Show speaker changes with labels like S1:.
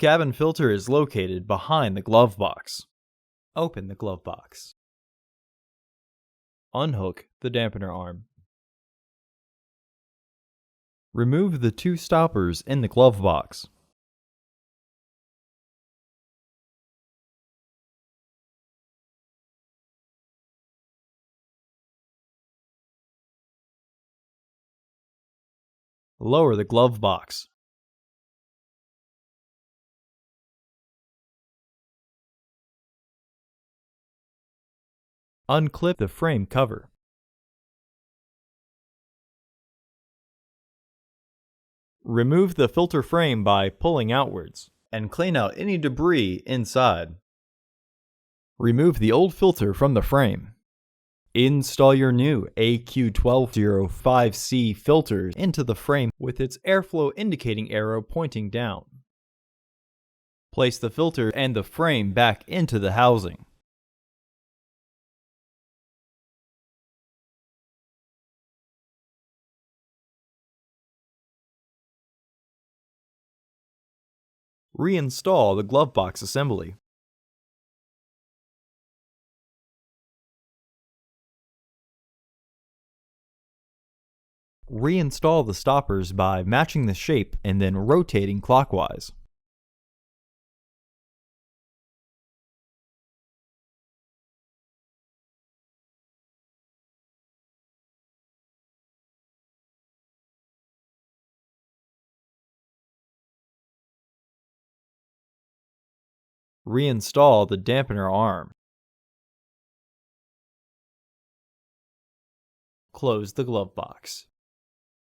S1: cabin filter is located behind the glove box. Open the glove box. Unhook the dampener arm. Remove the two stoppers in the glove box. Lower the glove box. Unclip the frame cover. Remove the filter frame by pulling outwards and clean out any debris inside. Remove the old filter from the frame. Install your new AQ1205C filter into the frame with its airflow indicating arrow pointing down. Place the filter and the frame back into the housing. Reinstall the glove box assembly. Reinstall the stoppers by matching the shape and then rotating clockwise. Reinstall the dampener arm. Close the glove box.